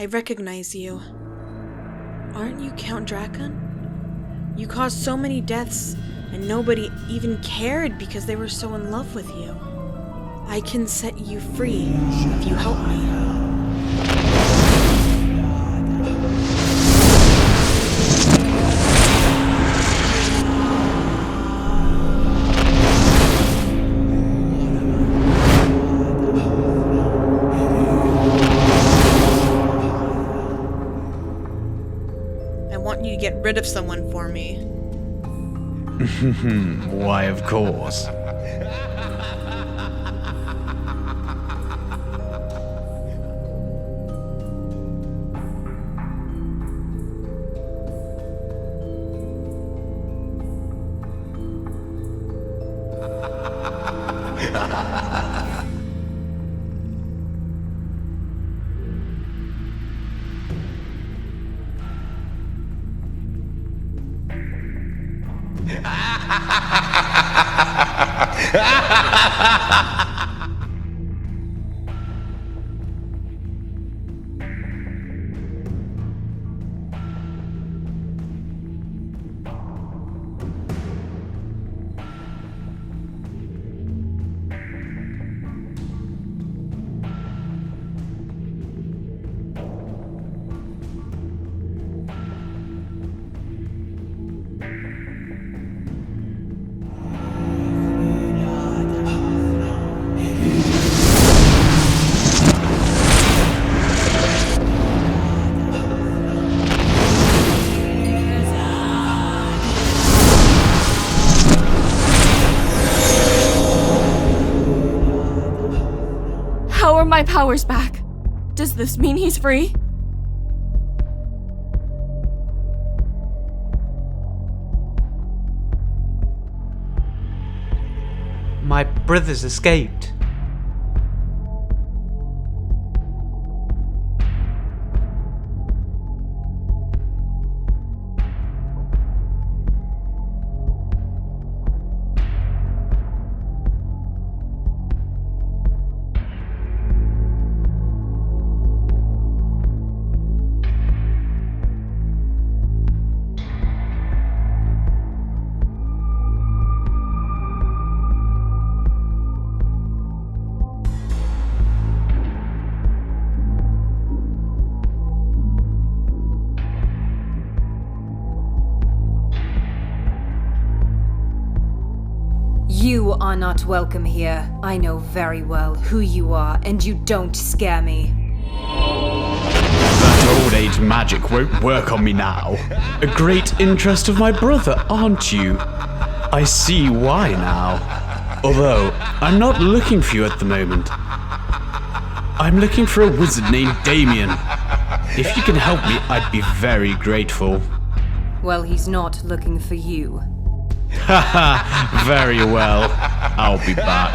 recognize you. Aren't you Count Drakon? You caused so many deaths, and nobody even cared because they were so in love with you. I can set you free if you help me. I want you to get rid of someone for me. Why, of course. How are my powers back? Does this mean he's free? My brothers escaped. You are not welcome here. I know very well who you are, and you don't scare me. That old age magic won't work on me now. A great interest of my brother, aren't you? I see why now. Although, I'm not looking for you at the moment. I'm looking for a wizard named Damien. If you can help me, I'd be very grateful. Well, he's not looking for you. Haha, very well. I'll be back.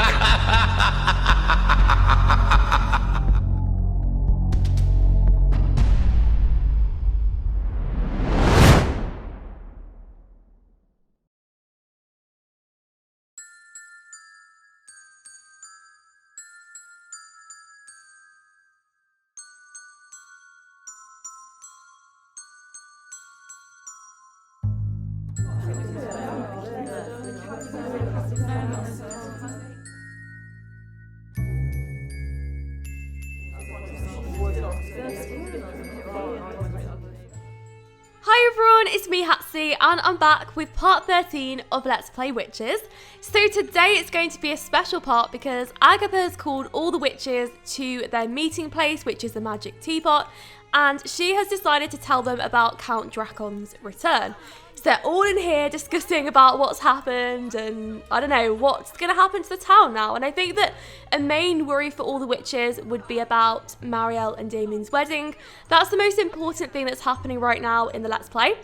Hi everyone, it's me Hatsy and I'm back with part 13 of Let's Play Witches. So today it's going to be a special part because Agatha has called all the witches to their meeting place, which is the Magic Teapot, and she has decided to tell them about Count Drakon's return. So they're all in here discussing about what's happened and, I don't know, what's going to happen to the town now. And I think that a main worry for all the witches would be about Marielle and Damien's wedding. That's the most important thing that's happening right now in the Let's Play.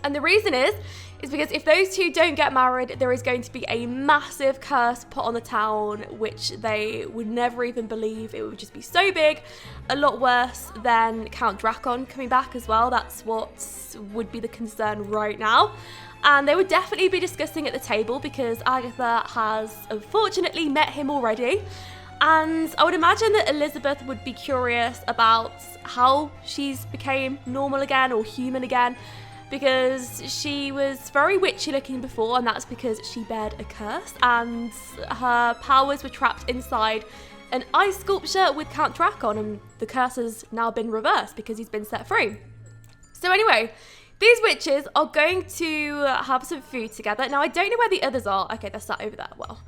And the reason is because if those two don't get married, there is going to be a massive curse put on the town, which they would never even believe. It would just be so big, a lot worse than Count Drakon coming back as well. That's what would be the concern right now. And they would definitely be discussing at the table because Agatha has unfortunately met him already. And I would imagine that Elizabeth would be curious about how she's became normal again or human again, because she was very witchy looking before, and that's because she bared a curse and her powers were trapped inside an ice sculpture with Count Drakon, and the curse has now been reversed because he's been set free. So anyway, these witches are going to have some food together. Now, I don't know where the others are. Okay, they're sat over there. Well,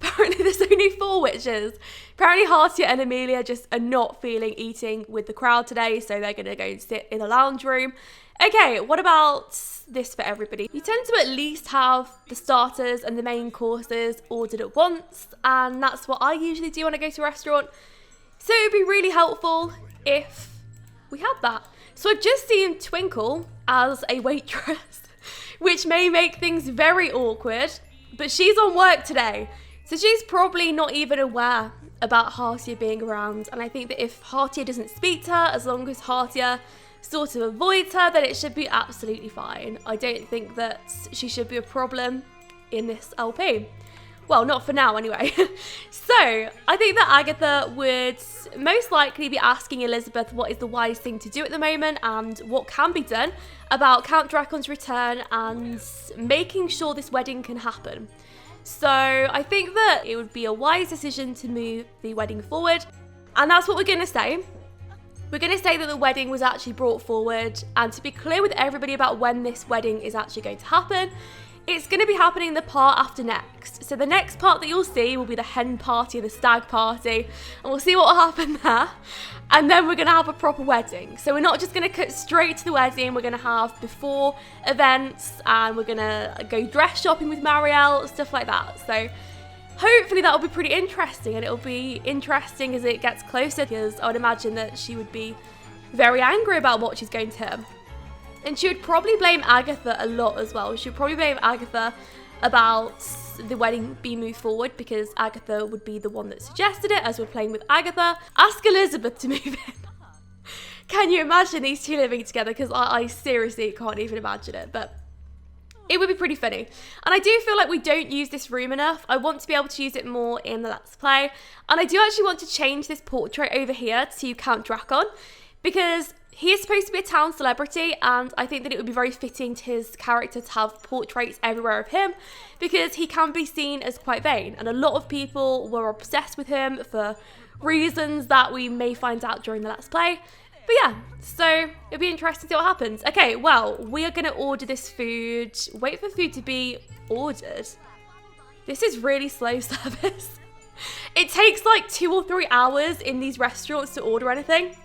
apparently there's only 4 witches. Apparently Hatsy and Amelia just are not feeling eating with the crowd today, so they're going to go and sit in the lounge room. Okay, what about this for everybody? You tend to at least have the starters and the main courses ordered at once, and that's what I usually do when I go to a restaurant. So it would be really helpful if we had that. So I've just seen Twinkle as a waitress, which may make things very awkward, but she's on work today, so she's probably not even aware about Hatsy being around. And I think that if Hatsy doesn't speak to her, as long as Hatsy sort of avoids her, then it should be absolutely fine. I don't think that she should be a problem in this LP. Well, not for now anyway. So I think that Agatha would most likely be asking Elizabeth what is the wise thing to do at the moment and what can be done about Count Drakon's return and making sure this wedding can happen. So I think that it would be a wise decision to move the wedding forward, and that's what we're going to say. We're going to say that the wedding was actually brought forward, and to be clear with everybody about when this wedding is actually going to happen, it's going to be happening the part after next. So the next part that you'll see will be the hen party, the stag party, and we'll see what will happen there. And then we're going to have a proper wedding. So we're not just going to cut straight to the wedding, we're going to have before events, and we're going to go dress shopping with Marielle, stuff like that. So hopefully that will be pretty interesting, and it'll be interesting as it gets closer, because I would imagine that she would be very angry about what she's going to hear. And she would probably blame Agatha a lot as well. She would probably blame Agatha about the wedding being moved forward, because Agatha would be the one that suggested it, as we're playing with Agatha. Ask Elizabeth to move in. Can you imagine these two living together? Because I seriously can't even imagine it, but it would be pretty funny. And I do feel like we don't use this room enough. I want to be able to use it more in the Let's Play. And I do actually want to change this portrait over here to Count Drakon, because he is supposed to be a town celebrity, and I think that it would be very fitting to his character to have portraits everywhere of him, because he can be seen as quite vain, and a lot of people were obsessed with him for reasons that we may find out during the Let's Play. But yeah, so it'll be interesting to see what happens. Okay, well, we are going to order this food. Wait for food to be ordered. This is really slow service. It takes like 2 or 3 hours in these restaurants to order anything.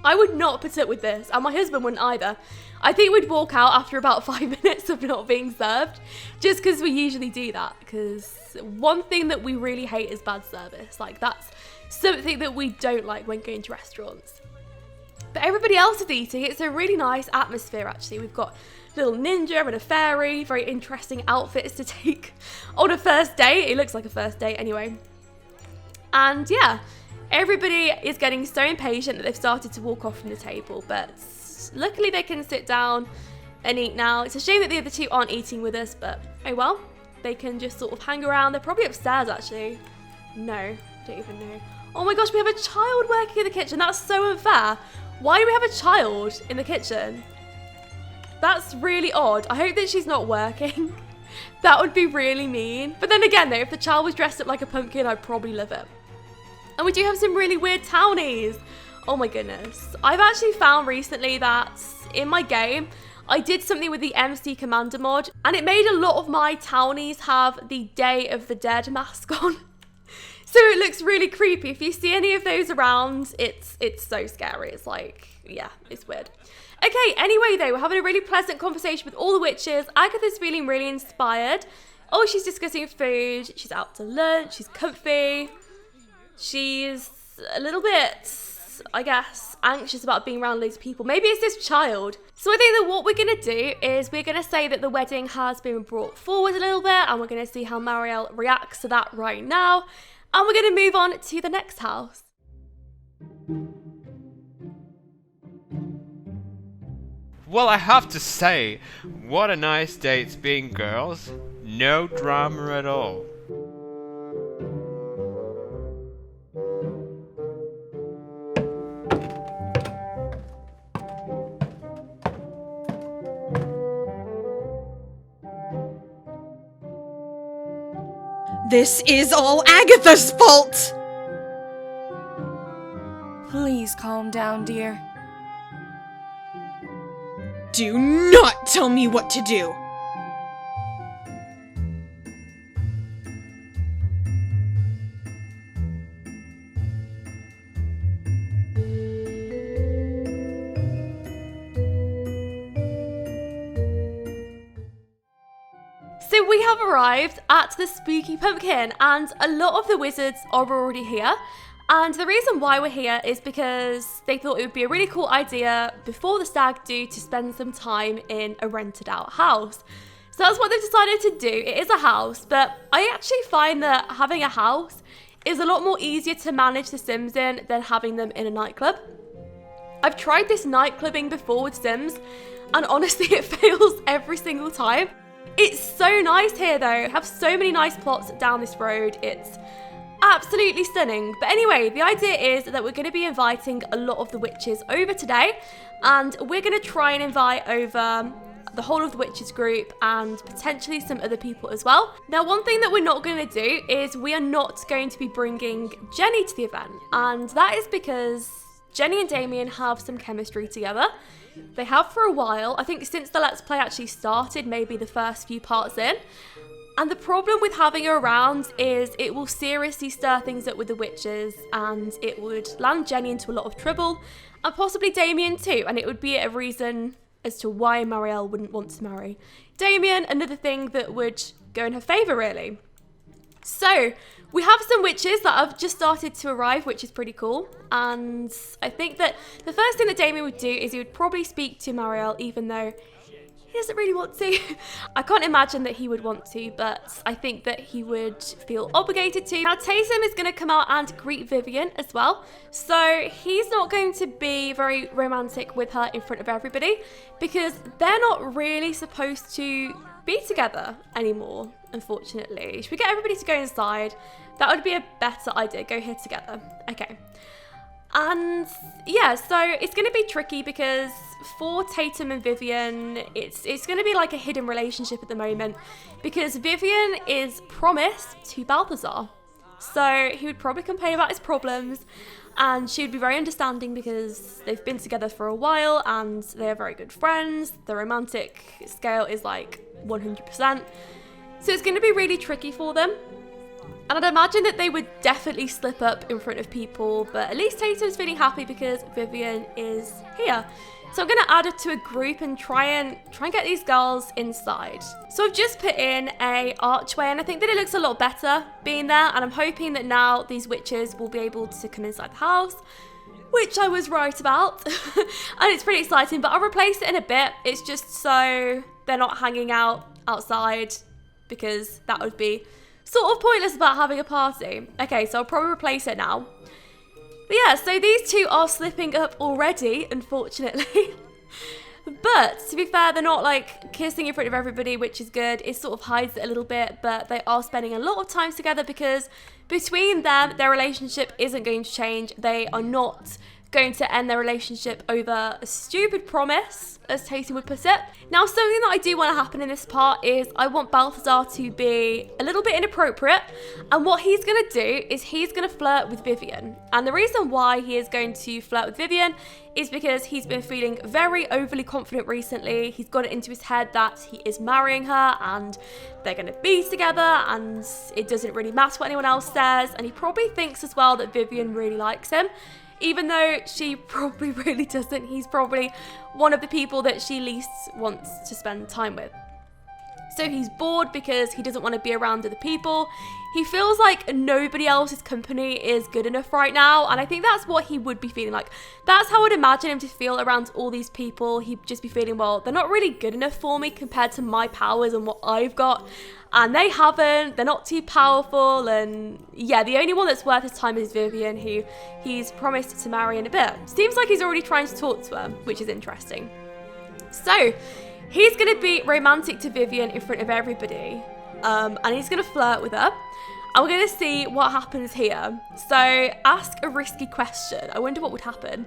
I would not put up with this, and my husband wouldn't either. I think we'd walk out after about 5 minutes of not being served, just because we usually do that, because one thing that we really hate is bad service. Like, that's something that we don't like when going to restaurants. But everybody else is eating. It's a really nice atmosphere, actually. We've got a little ninja and a fairy, very interesting outfits to take on a first date. It looks like a first date anyway. And yeah, everybody is getting so impatient that they've started to walk off from the table, but luckily they can sit down and eat now. It's a shame that the other two aren't eating with us, but oh well. They can just sort of hang around. They're probably upstairs, actually. No, don't even know. Oh my gosh, we have a child working in the kitchen. That's so unfair. Why do we have a child in the kitchen? That's really odd. I hope that she's not working. That would be really mean. But then again though, if the child was dressed up like a pumpkin, I'd probably love it. And we do have some really weird townies. Oh my goodness. I've actually found recently that in my game, I did something with the MC Commander mod, and it made a lot of my townies have the Day of the Dead mask on. So it looks really creepy. If you see any of those around, it's so scary. It's like, yeah, it's weird. Okay, anyway though, we're having a really pleasant conversation with all the witches. Agatha's feeling really inspired. Oh, she's discussing food. She's out to lunch. She's comfy. She's a little bit, I guess, anxious about being around loads of people. Maybe it's this child. So I think that what we're going to do is we're going to say that the wedding has been brought forward a little bit, and we're going to see how Marielle reacts to that right now. And we're going to move on to the next house. Well, I have to say, what a nice day it's been, girls. No drama at all. This is all Agatha's fault! Please calm down, dear. Do not tell me what to do! So we have arrived at the Spooky Pumpkin, and a lot of the wizards are already here. And the reason why we're here is because they thought it would be a really cool idea before the stag do to spend some time in a rented out house. So that's what they've decided to do. It is a house, but I actually find that having a house is a lot more easier to manage the Sims in than having them in a nightclub. I've tried this nightclubbing before with Sims, and honestly it fails every single time. It's so nice here though. Have so many nice plots down this road. It's absolutely stunning. But anyway, the idea is that we're going to be inviting a lot of the witches over today, and we're going to try and invite over the whole of the witches group and potentially some other people as well. Now, one thing that we're not going to do is we are not going to be bringing Jenny to the event, and that is because Jenny and Damien have some chemistry together. They have for a while. I think since the Let's Play actually started, maybe the first few parts in. And the problem with having her around is it will seriously stir things up with the witches, and it would land Jenny into a lot of trouble, and possibly Damien too, and it would be a reason as to why Marielle wouldn't want to marry Damien, another thing that would go in her favour really. So, we have some witches that have just started to arrive, which is pretty cool. And I think that the first thing that Damien would do is he would probably speak to Marielle, even though he doesn't really want to. I can't imagine that he would want to, but I think that he would feel obligated to. Now, Tatum is going to come out and greet Vivian as well. So he's not going to be very romantic with her in front of everybody, because they're not really supposed to be together anymore, unfortunately. Should we get everybody to go inside? That would be a better idea. Go here together. Okay. And yeah, so it's going to be tricky because for Tatum and Vivian, it's going to be like a hidden relationship at the moment, because Vivian is promised to Balthazar. So he would probably complain about his problems, and she would be very understanding because they've been together for a while and they're very good friends. The romantic scale is like 100%. So it's going to be really tricky for them. And I'd imagine that they would definitely slip up in front of people, but at least Tatum's feeling happy because Vivian is here. So I'm going to add her to a group and try and get these girls inside. So I've just put in a archway, and I think that it looks a lot better being there, and I'm hoping that now these witches will be able to come inside the house, which I was right about. And it's pretty exciting, but I'll replace it in a bit. It's just so they're not hanging out outside, because that would be sort of pointless about having a party. Okay, so I'll probably replace it now. But yeah, so these two are slipping up already, unfortunately. But to be fair, they're not like kissing in front of everybody, which is good. It sort of hides it a little bit, but they are spending a lot of time together because between them, their relationship isn't going to change. They are not going to end their relationship over a stupid promise, as Tatum would put it. Now, something that I do want to happen in this part is I want Balthazar to be a little bit inappropriate, and what he's going to do is he's going to flirt with Vivian. And the reason why he is going to flirt with Vivian is because he's been feeling very overly confident recently. He's got it into his head that he is marrying her and they're going to be together, and it doesn't really matter what anyone else says. And he probably thinks as well that Vivian really likes him, even though she probably really doesn't. He's probably one of the people that she least wants to spend time with. So he's bored because he doesn't want to be around other people. He feels like nobody else's company is good enough right now, and I think that's what he would be feeling like. That's how I'd imagine him to feel around all these people. He'd just be feeling, well, they're not really good enough for me compared to my powers and what I've got, and they haven't. They're not too powerful, and yeah, the only one that's worth his time is Vivian, who he's promised to marry in a bit. Seems like he's already trying to talk to her, which is interesting. So he's going to be romantic to Vivian in front of everybody, and he's going to flirt with her. And we're going to see what happens here. So ask a risky question. I wonder what would happen.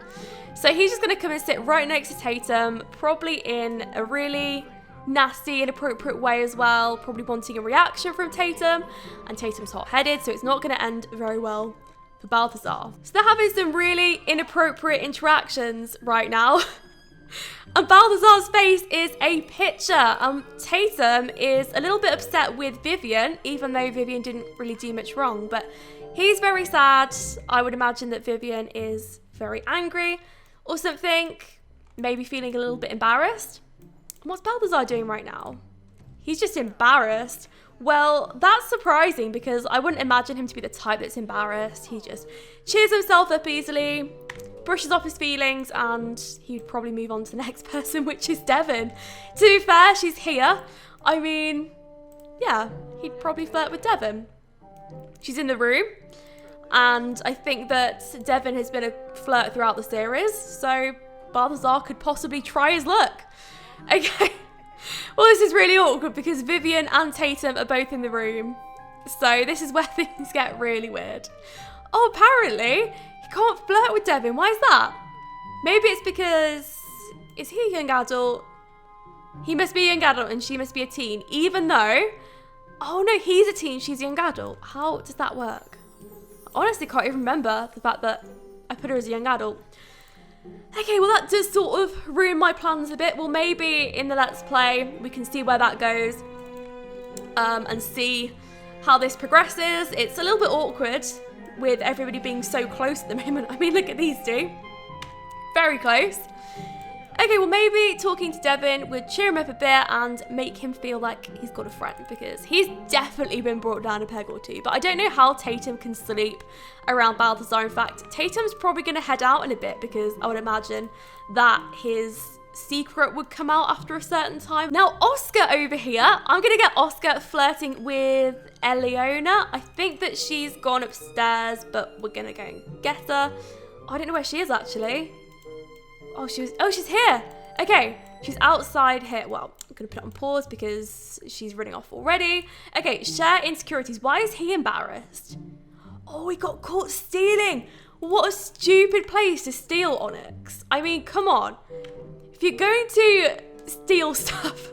So he's just going to come and sit right next to Tatum, probably in a really nasty, inappropriate way as well, probably wanting a reaction from Tatum, and Tatum's hot-headed, so it's not going to end very well for Balthazar. So they're having some really inappropriate interactions right now. And Balthazar's face is a picture. Tatum is a little bit upset with Vivian, even though Vivian didn't really do much wrong, but he's very sad. I would imagine that Vivian is very angry or something, maybe feeling a little bit embarrassed. What's Balthazar doing right now? He's just embarrassed. Well, that's surprising because I wouldn't imagine him to be the type that's embarrassed. He just cheers himself up easily, brushes off his feelings, and he'd probably move on to the next person, which is Devon. To be fair, she's here. I mean, yeah, he'd probably flirt with Devon. She's in the room, and I think that Devon has been a flirt throughout the series, so Balthazar could possibly try his luck. Okay. Well, this is really awkward because Vivian and Tatum are both in the room. So this is where things get really weird. Oh, apparently he can't flirt with Devon. Why is that? Maybe it's because... Is he a young adult? He must be a young adult and she must be a teen. Even though... Oh no, he's a teen, she's a young adult. How does that work? I honestly can't even remember the fact that I put her as a young adult. Okay, well that does sort of ruin my plans a bit. Well, maybe in the Let's Play we can see where that goes and see how this progresses. It's a little bit awkward with everybody being so close at the moment. I mean, look at these two. Very close. Okay, well maybe talking to Devon would cheer him up a bit and make him feel like he's got a friend, because he's definitely been brought down a peg or two. But I don't know how Tatum can sleep around Balthazar. In fact, Tatum's probably going to head out in a bit because I would imagine that his secret would come out after a certain time. Now, Oscar over here, I'm going to get Oscar flirting with Eleona. I think that she's gone upstairs, but we're going to go and get her. I don't know where she is actually. Oh, she's here. Okay, she's outside here. Well, I'm going to put it on pause because she's running off already. Okay, share insecurities. Why is he embarrassed? Oh, he got caught stealing. What a stupid place to steal, Onyx. I mean, come on. If you're going to steal stuff,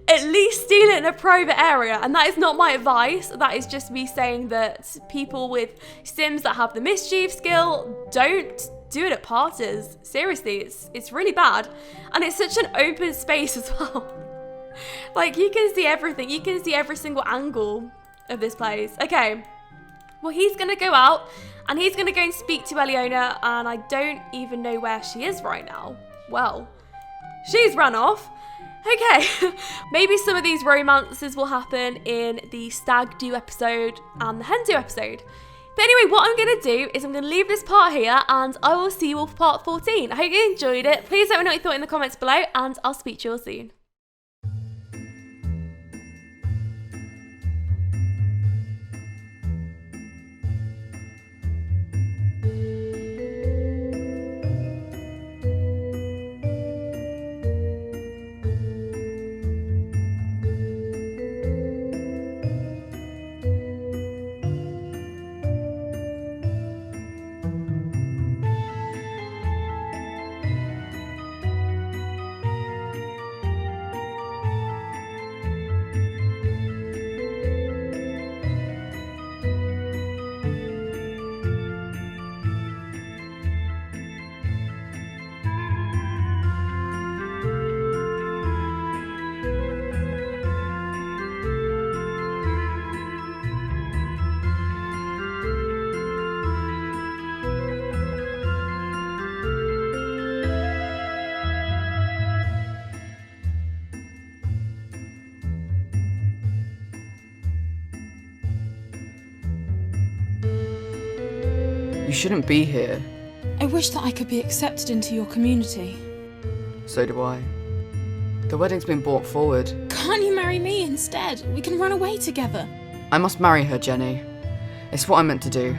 at least steal it in a private area. And that is not my advice. That is just me saying that people with Sims that have the mischief skill don't do it at parties. Seriously, it's really bad. And it's such an open space as well. Like, you can see everything. You can see every single angle of this place. Okay. Well, he's going to go out and he's going to go and speak to Eleona, and I don't even know where she is right now. Well, she's run off. Okay, maybe some of these romances will happen in the Stag Do episode and the Hen Do episode. But anyway, what I'm going to do is I'm going to leave this part here and I will see you all for part 14. I hope you enjoyed it. Please let me know what you thought in the comments below and I'll speak to you all soon. You shouldn't be here. I wish that I could be accepted into your community. So do I. The wedding's been brought forward. Can't you marry me instead? We can run away together. I must marry her, Jenny. It's what I meant to do.